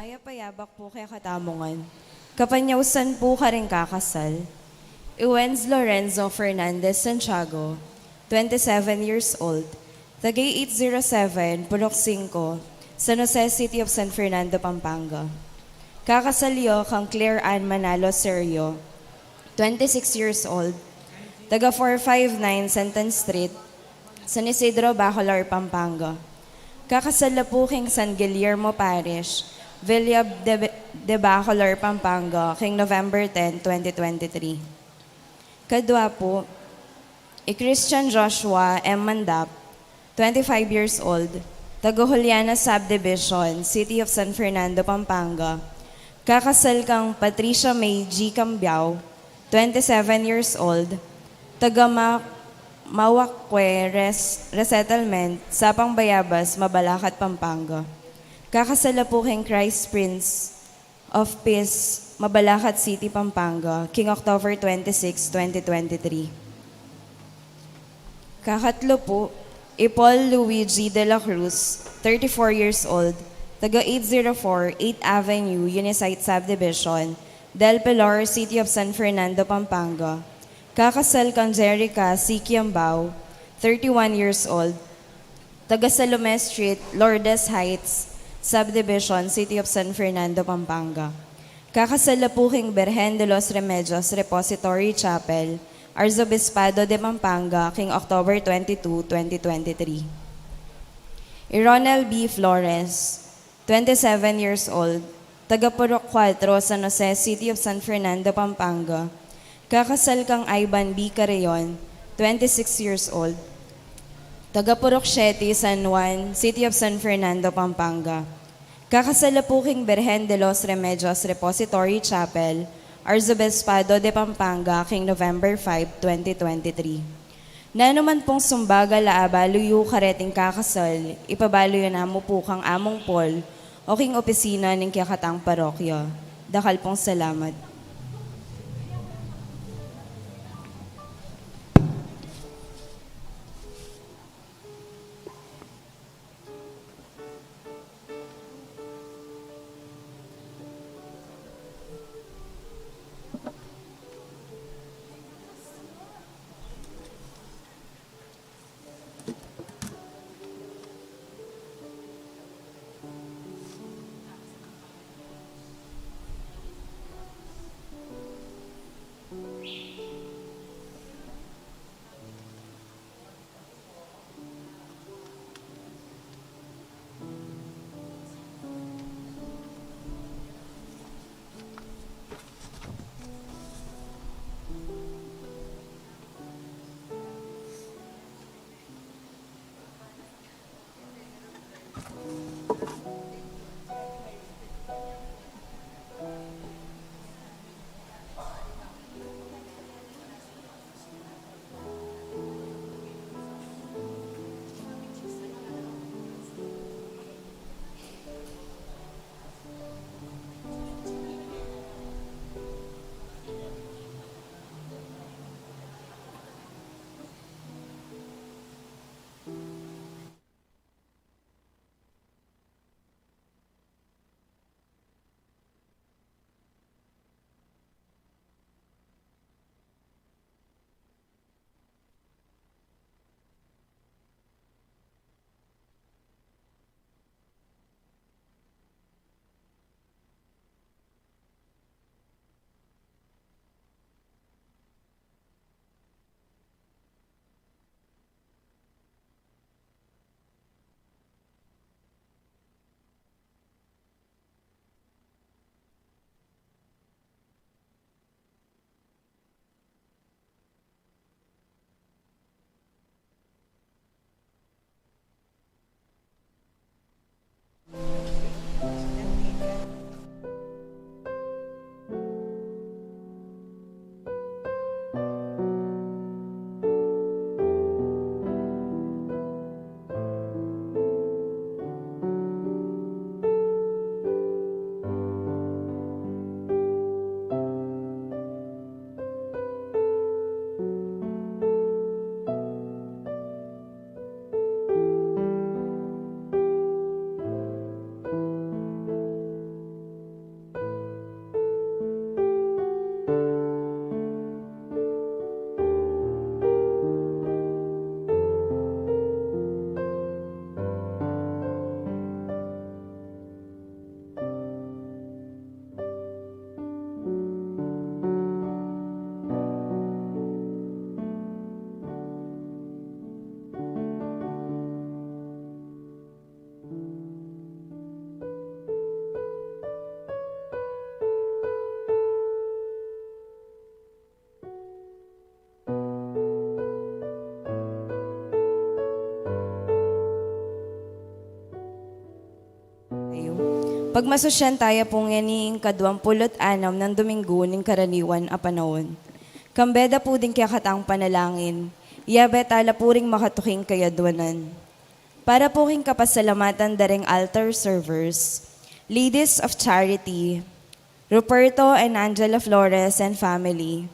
Maya-payabak po kay Katamongan. Kapanyausan po ka rin kakasal. Iwenz Lorenzo Fernandez Santiago, 27 years old. Tagay 807, Purok 5, San Jose City of San Fernando, Pampanga. Kakasalyo kang Claire Ann Manalo Serio, 26 years old. Taga 459 Santan Street, San Isidro, Bacolor, Pampanga. Kakasalapuking San Guillermo Parish, Villa de Bacolor, Pampanga, king November 10, 2023. Kadwa po, Christian Joshua M. Mandap, 25 years old, taga Juliana Subdivision, City of San Fernando, Pampanga. Kakasal kang Patricia May G. Cambiao, 27 years old, taga Mawakwe Resettlement, Sapang Bayabas, Mabalacat, Pampanga. Kakasalapuking Christ Prince of Peace, Mabalacat City, Pampanga, King October 26, 2023. Kakatlo po, Paul Luigi de la Cruz, 34 years old, taga 804 8th Avenue, Unisite Subdivision, Del Pilar, City of San Fernando, Pampanga. Kakasal kang Jerica C. Kiambao, 31 years old, taga Salome Street, Lourdes Heights, Subdivision, City of San Fernando, Pampanga. Kakasalapuking Berhen de los Remedios Repository Chapel, Arzobispado de Pampanga, king October 22, 2023. Ronel B. Flores, 27 years old, taga Purok 4, San Jose, City of San Fernando, Pampanga. Kakasal kang Ivan B. Carreon, 26 years old, taga Purok 7, San Juan, City of San Fernando, Pampanga. Kakasalapuking Berhen de los Remedios Repository Chapel, Arzobispado de Pampanga, king November 5, 2023. Nanuman pong sumbaga laabaluyo kareting kakasal, ipabaluyo na mo po kang among Paul, o king opisina ng kiyakatang parokya. Dakal pong salamat. Pagmasusyan tayo pong yaning kadwampulot-anam ng Domingo ng karaniwan a panahon. Kambeda po din kaya katang panalangin, iyabe tala puring makatuking kayadwanan. Para po king kapasalamatan daring altar servers, Ladies of Charity, Ruperto and Angela Flores and family,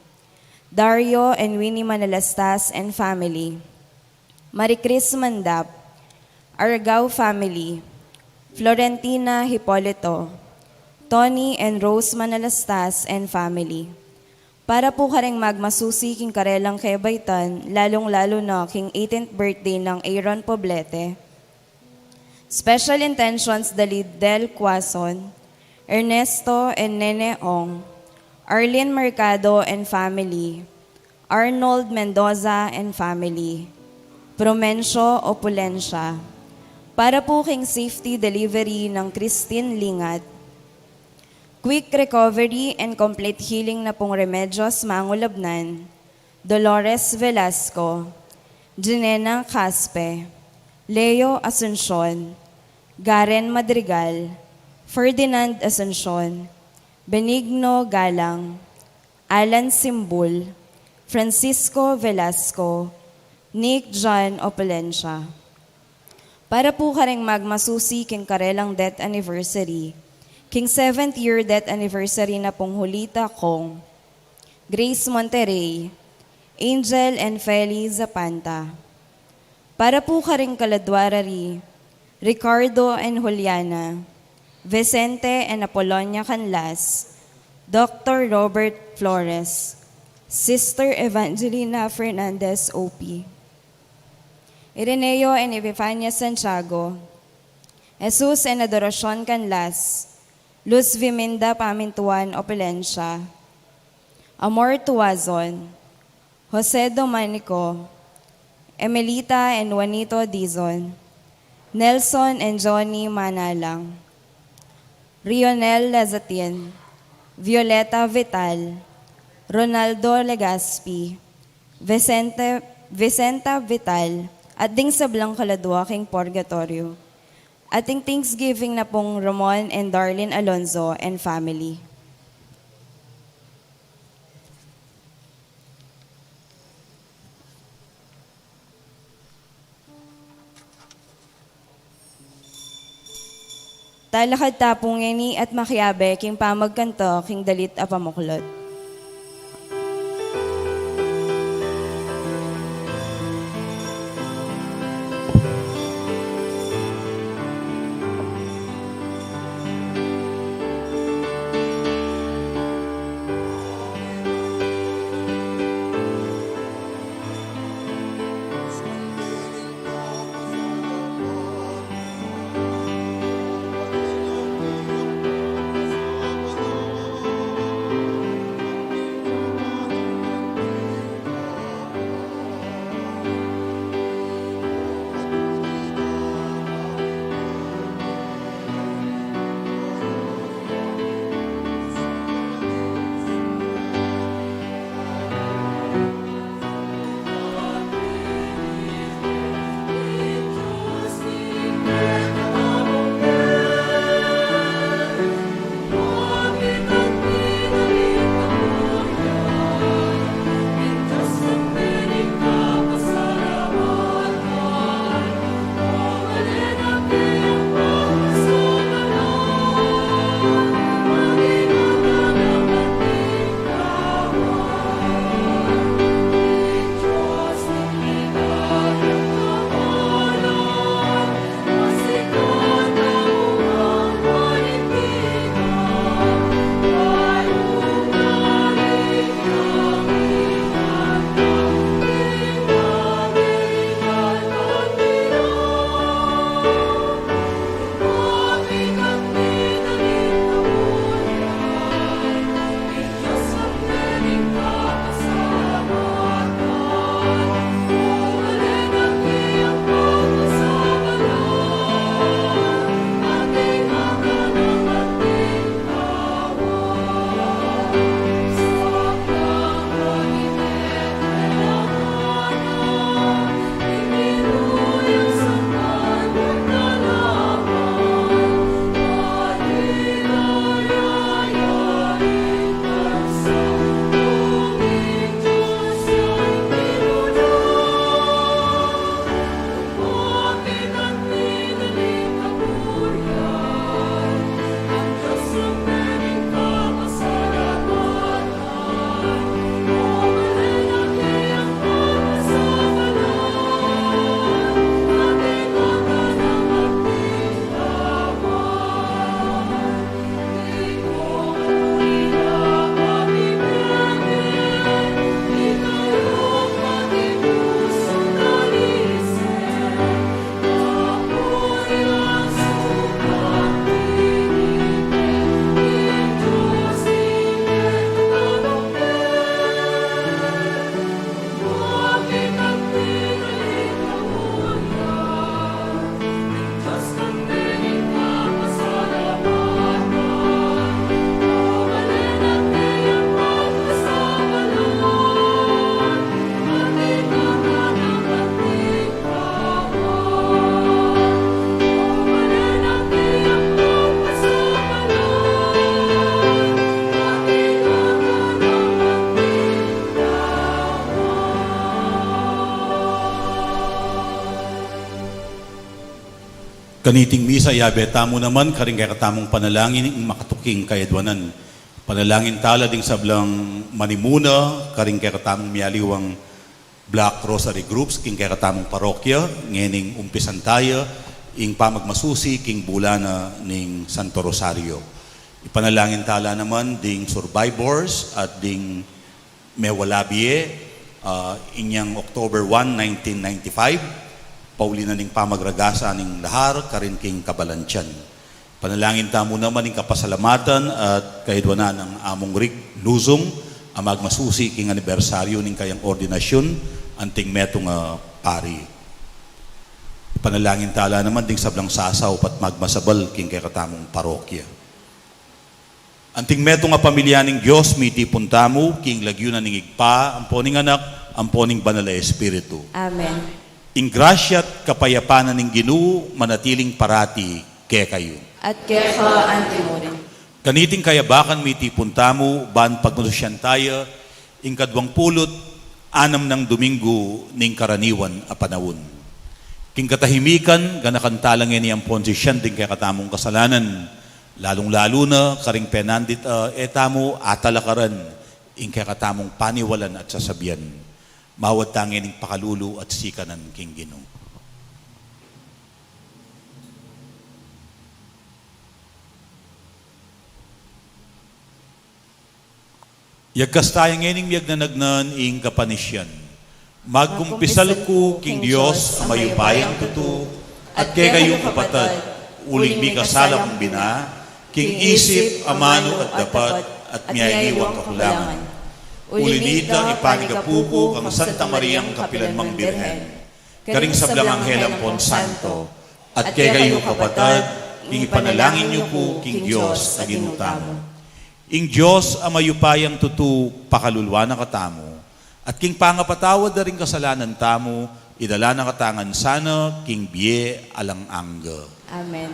Dario and Winnie Manalastas and family, Maricris Mandap, Aragao family, Florentina Hipolito, Tony and Rose Manalastas and family. Para po karing magmasusi king karelang kebaitan, lalong-lalo na king 18th birthday ng Aaron Poblete. Special intentions dali Del Quason, Ernesto and Nene Ong, Arlene Mercado and family, Arnold Mendoza and family, Promencio Opulencia. Para po king safety delivery ng Christine Lingat, quick recovery and complete healing na pong Remedios Mangulabnan, Dolores Velasco, Jinena Caspe, Leo Asuncion, Garen Madrigal, Ferdinand Asuncion, Benigno Galang, Alan Simbul, Francisco Velasco, Nick John Opulencia. Para po karing magmasusi king karelang death anniversary, king 7th year death anniversary na pong Julita Kong, Grace Monterrey, Angel and Feli Zapanta. Para po karing kaladwarari, Ricardo and Juliana, Vicente and Apolonia Canlas, Dr. Robert Flores, Sister Evangelina Fernandez OP, Ireneo and Epifania Santiago, Jesus and Adoracion Canlas, Luz Viminda Pamintuan Opulencia, Amor Tuazon, Jose Domanico, Emelita and Juanito Dizon, Nelson and Johnny Manalang, Rionel Lazatin, Violeta Vital, Ronaldo Legaspi, Vicenta Vital, at ding sablang kaladwa king Purgatorio. Ating Thanksgiving na pong Ramon and Darlene Alonzo and family. Talakad tapong ngeni at makiabe king pamagkanto king dalit a pamuklod. Kaniting misa, yabe tamo naman, karing kaya katamong panalangin, ing makatuking kayadwanan. Panalangin tala ding sablang manimuna, karing kaya katamong miyaliwang Black Rosary Groups, king kaya katamong parokya, ngening umpisan tayo, ing pamagmasusi, king bulana ning Santo Rosario. Ipanalangin tala naman ding survivors at ding mewalabie, inyang October 1, 1995, pauli na ning pamagragasa ning lahar, karin king kabalansyan. Panalangin tamo naman ning kapasalamatan at kahidwanan ng among Rick Luzong, amag masusi king anibersaryo ning kayang ordinasyon, anting metong pari. Panalangin tala naman ding sablang sasaw pat magmasabal king kay katamong parokya. Anting metong pamilya ning Diyos, miti puntamo, king lagyo na ning igpa, amponing anak, amponing banal na espiritu. Amen. Ing grasya at kapayapanan ng Ginoo manatiling parati kaya kayo. At kaya ka antimo rin. Kaniting kayabakan miti puntamo ban pagmasusyan tayo ing kadwang pulot anam ng Domingo ning karaniwan a panawon. King katahimikan ganakantalang ini ang ponsisyan ding kaya katamong kasalanan lalong-lalo na karing penandit etamo atalakaran ing kaya katamong paniwalan at sasabihan. Mawad tangin ng pakalulu at sikanan king Ginoo. Yagkas tayong ngayon miyag na nagnan ing kapanisyan. Magkumpisal ko king Diyos ang mayubayang tuto at kay kayo kapatad uling mi kasala kong bina king isip amano at dapat at miyayliwang kakulangan. Ulinita ipanigapuko kang Santa Mariang Kapilanmang Birhen, karing sablang Anghelang Pon Santo, at kay kayo kapatad, king ipanalangin niyo po, king Diyos, na ginutamo. Ing Diyos, ang mayupayang tutu, pakalulwa na katamo, at king pangapatawad na rin kasalanan tamo, idala na katangan sana, king biye alang angga. Amen.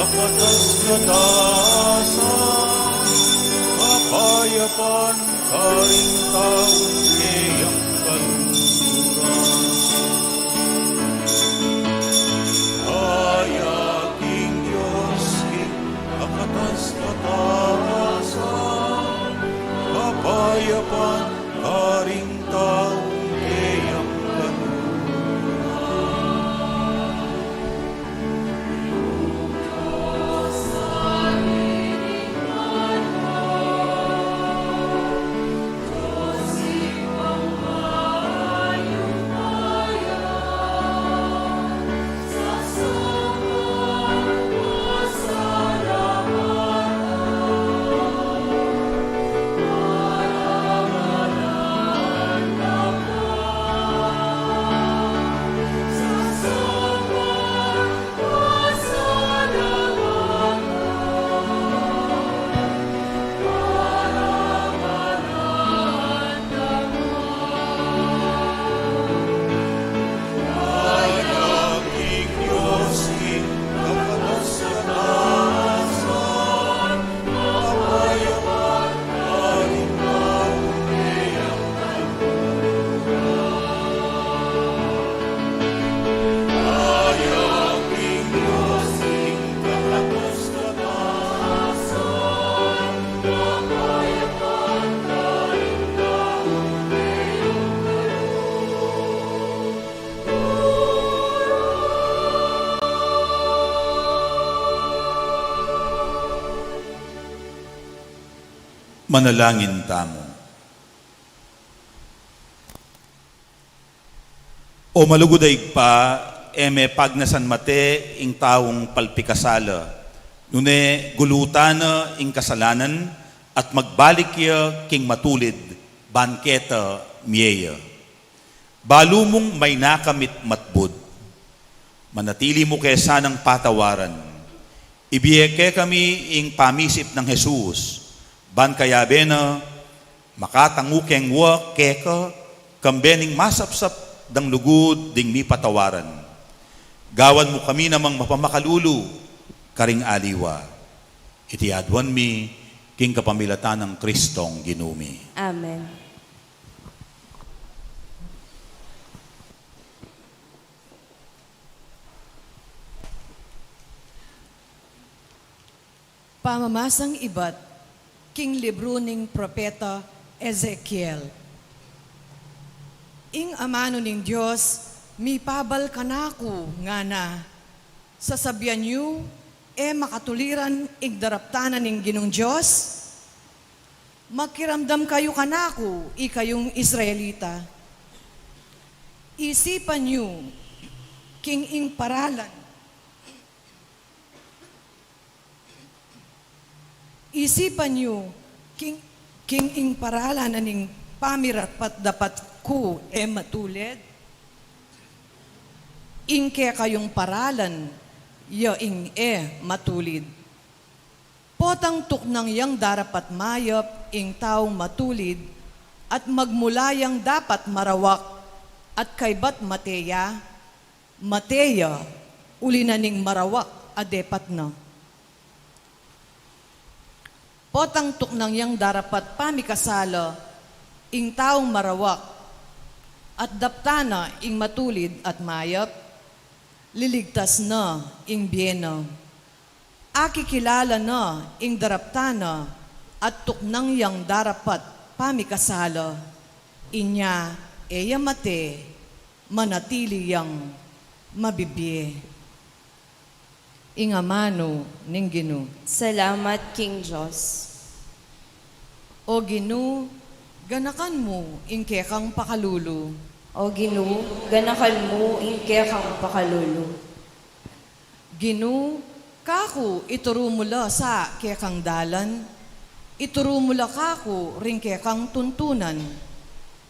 Kapatas-katasan, kapayapan, karing taong kayang kaluran. Hayaking Diyos, kapatas-katasan, kapayapan, karing taong kayang kaluran. Manalangin tamo. O maluguday pa, eme pagnasan mate, ing taong palpikasala. Nune gulutana ing kasalanan, at magbalik ya king matulid, banketa miyeya. Balu mong may nakamit matbud, manatili mo kesa ng patawaran. Ibiyeke kami ing pamisip ng Jesus, ban kaya bena, makatangukeng wa keka, kambening masapsap dang lugod ding mi patawaran. Gawan mo kami namang mapamakalulu, karing aliwa. Iti adwan mi, king kapamilatan ng Kristong ginumi. Amen. Pamamasang ibat, king libro ning propeta Ezekiel. Ing amano ning Diyos, mipabal kanako nga na, sasabihan niyo, makatuliran ing daraptanan ning Ginong Diyos, makiramdam kayo kanako, ikayong Israelita. Isipan niyo, king ing paralan, isipan niyo, king ing paralan aning pamirat pat dapat ku matulid. Ingke kayong paralan, ya ing matulid. Potang tuknang yang darapat mayop, ing taong matulid, at magmulayang dapat marawak, at kaybat mateya, uli na ning marawak, adepat na. Potang tuknang yang darapat pamikasala, ing taong marawak, at daptana ing matulid at mayap, liligtas na ing biyena. Akikilala na ing daraptana at tuknang yang darapat pamikasala. Inya mate, manatili yang mabibye. Ing amano ning Ginu. Salamat, King Diyos. O Ginu, ganakan mo ing kekang pakalulu. O Ginu, ganakan mo ingke kang pakalulu. Ginu, kaku ituro mula sa kekang dalan, ituro mula kaku ring kekang tuntunan,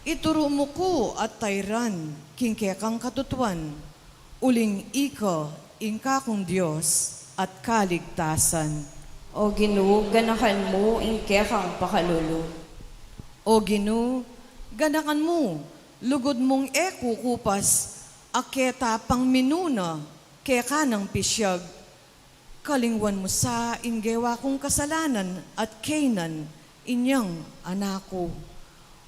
ituro mo ko at tayran king kekang katutuan, uling ika ing kakong Diyos at kaligtasan. O Ginu, ganakan mo ingke kang pakalulu. O Ginu, ganakan mo, lugod mong kukupas, aketa pang minuna, keka ng pisyag. Kalingwan mo sa inggewa kong kasalanan at kainan, inyang anako.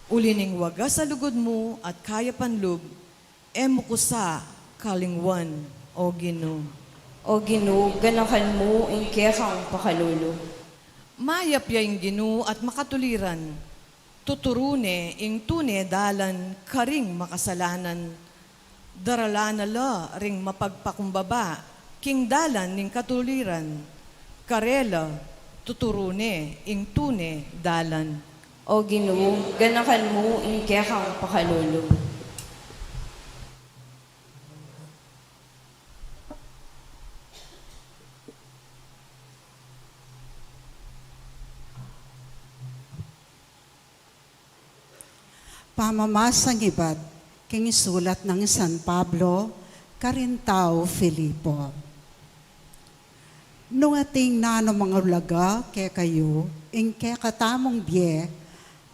Ulining waga sa lugod mo at kaya panlug, mo ko sa kalingwan, O Ginu. O Ginu, ganakan mo ingke kang pakalulu. Mayap yaing Ginu at makatuliran, tuturune ing tune dalan karing makasalanan. Daralana la ring mapagpakumbaba, king dalan ning katuliran. Karela, tuturune ing tune dalan. O Ginu, ganakan mo ingke kang pakalulu. Pamamasang ibat, king isulat ng San Pablo, Carintao, Filipo. Nung ating nano mga ulaga, kaya kayo, ing kaya katamong biye,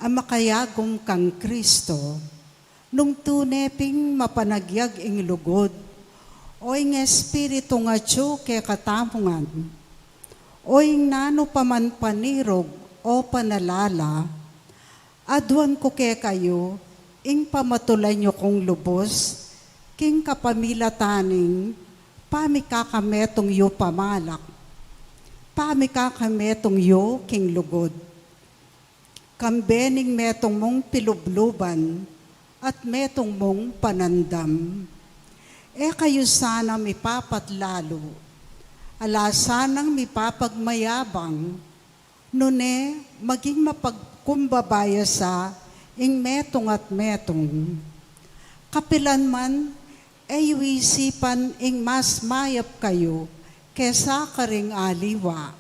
ang makayagong kang Kristo, nung tuneping mapanagyag ing lugod, o ing espiritu nga tiyo kaya katamongan, o ing nano paman panirog o panalala, adwan ko kaya kayo, ing pamatulay nyo kong lubos, king kapamilataning, pamikakametong yo pamalak, pamikakametong yo king lugod. Kambening metong mong pilubluban, at metong mong panandam. Kayo sana mipapatlalo, ala sanang mipapagmayabang, Nune, maging mapagkumbabaya sa ing metong at metong. Kapilan man, ay isipan ing mas mayap kayo kesa karing aliwa.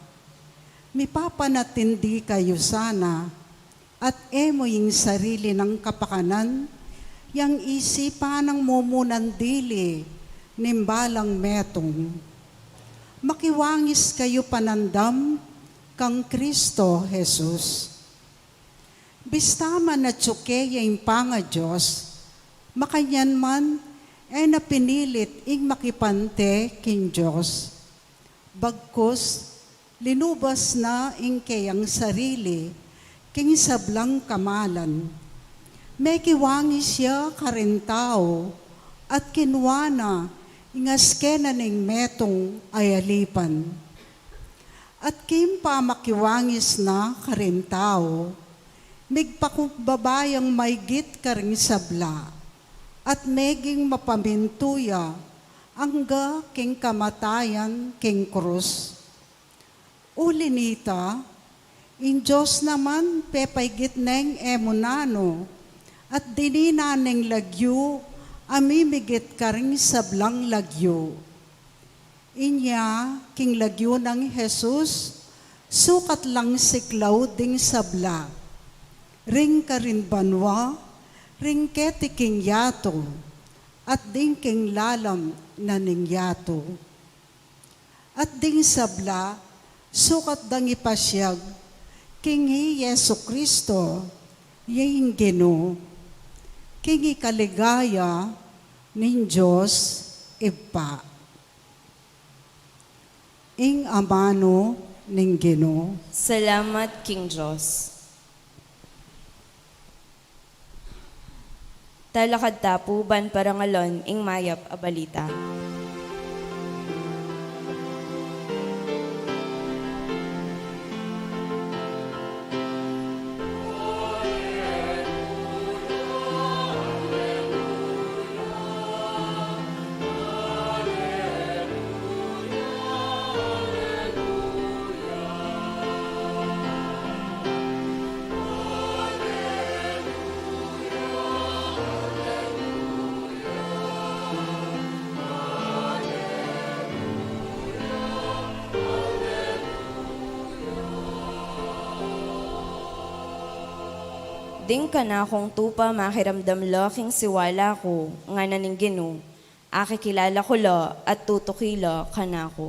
Mipapanatindi kayo sana at emo yung sarili ng kapakanan, yang isipan ng mumunandili nimbalang metong. Makiwangis kayo panandam kang Kristo Jesus. Bistama na tsukeya yung panga Diyos, makanyan man ay napinilit ing makipante king Diyos. Bagkus, linubas na ing kayang sarili, king sablang kamalan. May kiwangis siya karintao, at kinwana ingaskena ning metong ayalipan. At kim pa makiwangis na karintao, migpakubabayang maygit karing sabla, at meging mapamintuya angga king kamatayan king krus. Ulinita, in Diyos naman pepaygit neng emunano, at dinina neng lagyo, amimigit karing sablang lagyo. Inya, king lagyo ng Jesus, sukat lang siklaw ding sabla. Ring karin banwa, ring keti king yato, at ding king lalam na ning yato. At ding sabla, sukat dang ipasyag, king Yesu Kristo, yung Gino, king ikaligaya ning Diyos ipa. Ing amano ning Gino. Salamat, King Diyos. Talakad tapu ban parangalon ing mayap a balita. Ding ka na kung tupa makiramdam lo king siwala ko, nga naning Gino, akikilala ko lo at tutukilo ka na ko.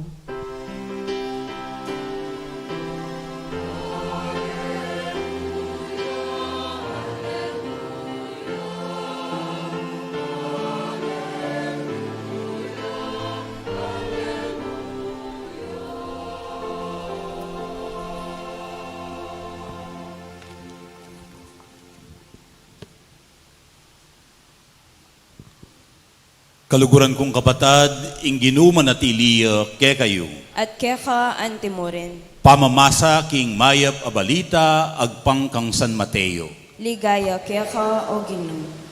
Kaluguran kong kapatad, inginu manatiliya ke kayo. At keka antimorin, Pamamasa king mayap a balita agpang kang San Mateo. ligaya keka o Gino.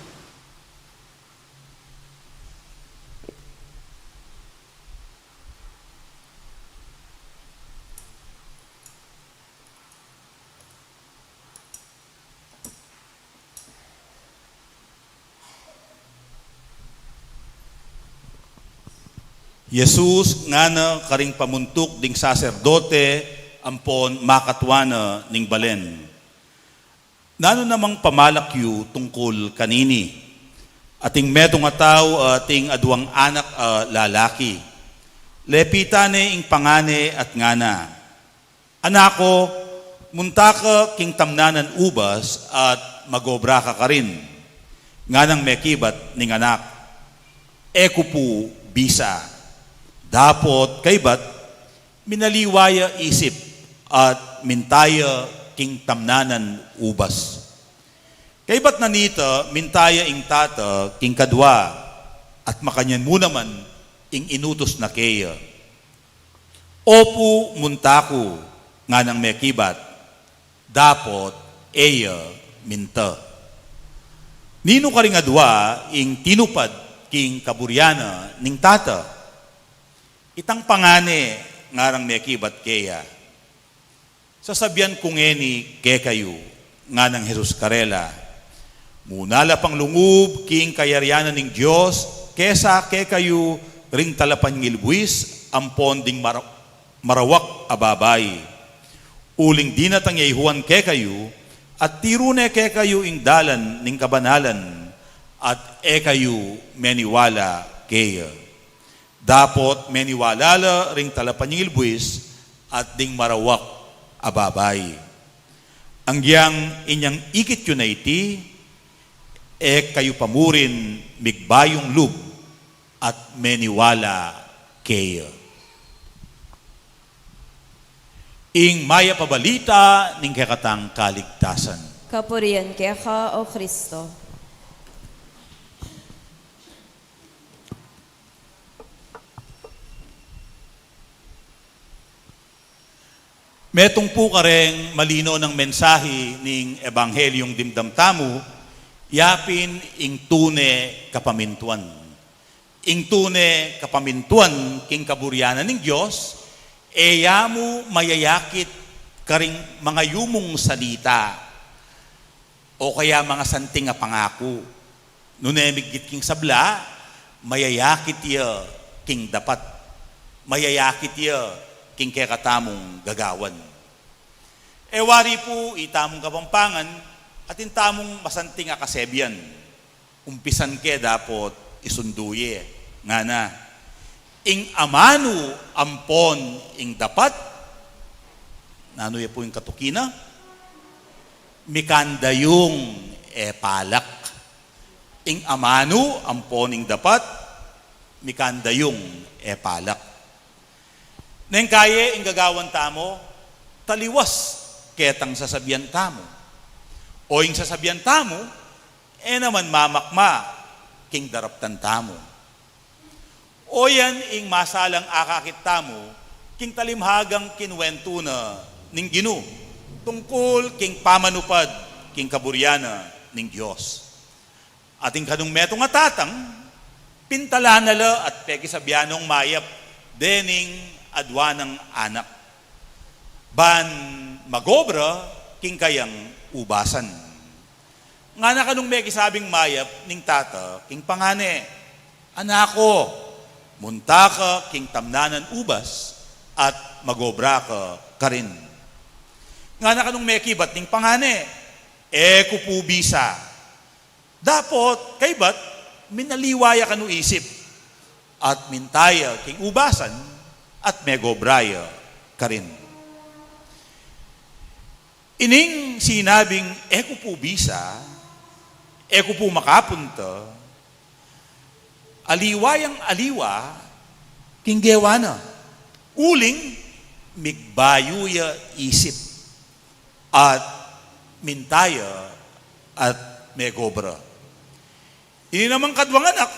Jesus nga na karing pamuntuk ding saserdote ampon makatwana ning balen. Nano namang pamalakyu tungkol kanini. Ating medong ataw ating aduang anak lalaki. Lepitane ing pangane at ngana. Anako, munta ka king tamnanan ubas at magobra ka rin. Nganang mekibat ning anak. Eko po bisa. Dapot kaybat, minaliwaya isip at mintaya king tamnanan ubas. Kaybat nanita, mintaya ing tata king kadwa at makanyan mo naman ing inutos na kaya. Opo muntaku nga nang mekibat, dapot eya minta. Nino ka ring adwa ing tinupad king kaburyana ning tata. Itang pangane ngarang mekibat kaya. Sasabyan kung eni ke kayo, nga ng Jesus karela. Munala pang lungub, king kayaryanan ng Diyos, kesa ke kayo, ring talapan ngilbuis, ampon ding marawak ababay. Uling dinatang yayhuan ke kayo, at tirune ke kayo ing dalan ning kabanalan, at kayo meniwala kaya. Dapot meniwalala ring talapan ngilbuis, at ding marawak ababay. Ang giyang inyang ikit yun na iti, kayo pamurin migbayong lub at meniwala kaya. Ing maya pabalita ning kakatang kaligtasan. Kapurian kaya ka, O Kristo. Metong po kareng malino ng mensahe ning Ebanghelyong dimdamtamo, yapin ing tune kapamintuan. Ing tune kapamintuan king kaburyanan ng Diyos, yamu mayayakit karing mga yumong salita o kaya mga santing nga pangako. Nunemigit king sabla, mayayakit ya king dapat. Mayayakit ya king kekatamong gagawan. Wari po itamong kapampangan at intamong masanting akasebyan. Umpisan ke dapot isunduye. Nga na, ing amano ampon ing dapat, nano po yung katukina, mikandayong palak. Ing amano ampon ing dapat, mikandayong palak. Neng kaya ing gagawan tamo, taliwas ketang sasabyan tamo. O ing sasabyan tamo, naman mamakma king daraptan tamo. O yan ing masalang akakit tamo, king talimhagang kinwento na ning Gino, tungkol king pamanupad king kaburyana ning Diyos. Ating kanong metong atatang, pintalanala at pekisabyanong mayap dening adwanang anak. Ban magobra king kayang ubasan. Nga na kanong may kisabing mayap ning tata king pangane, anako, munta ka king tamnanan ubas at magobra ka karin. Nga na kanong may kibat ning pangane, kupubisa. Dapot kaybat minaliwaya kanu isip at mintaya king ubasan at megobraya karin. Ining sinabing eko po bisa, eko po makapunta, aliwayang aliwa, kinggewana, uling migbayuya isip, at mintaya at megobra. Ini naman kadwang anak,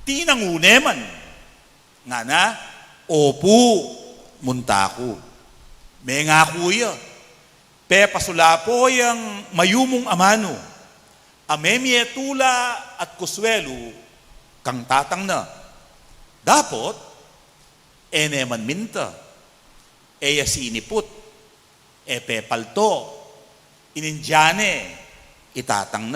tinanguneman, nga na, opo, muntako, mengakuya, pe pasulapo yang mayumong amano, amemye tula at kuswelo, kang tatang na. Dapot, eneman minta, eya siniput, pe palto, inindyane, itatang na.